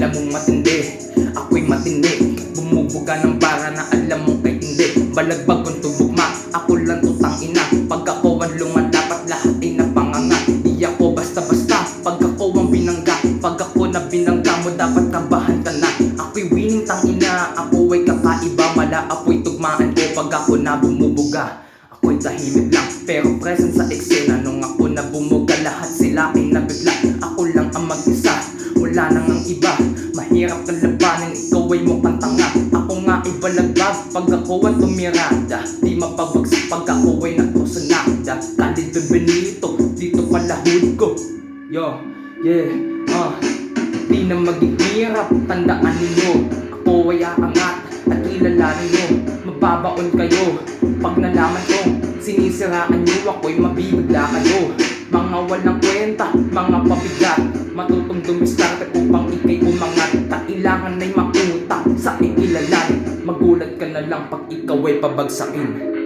alam mong matindi, ako'y matindi. Bumubuga ng bara na alam mong kay hindi. Balagbag kong tubugma, ako lang tutang ina. Pag ako ang lumalapat, lahat ay napanganga. Di ako basta-basta, pag ako ang binangga. Pag ako na binangga mo, dapat kabahan ka na. Ako'y winning tang ina, ako ay kakaiba. Mala ako'y tugmaan ko pag ako na bumubuga. Ako'y tahimik lang, pero present sa eksena. Nung ako na bumuga, lahat sila ay nabigla. Ako lang ang mag-isa, wala nang ang iba. Mahirap kang labanan, ikaw ay mukhang tanga. Ako nga ay balagbag, pag ako ang tumirada. Di mapabagsak pag ako ay natusanada. Kalidon Benito, dito pala hood ko. Yo, yeah, di na maghihirap, tandaan ninyo. Ako ay aangat at kilalanin nyo. Mababaon kayo pag nalaman ko. Sinisiraan nyo, ako'y mabibigla kayo. Mga walang kwenta, mga pabigat. Matutong dumiskarte upang ikay umangat. Kailangan ay makuta sa ikilalan. Magulat ka na lang pag ikaw ay pabagsakin.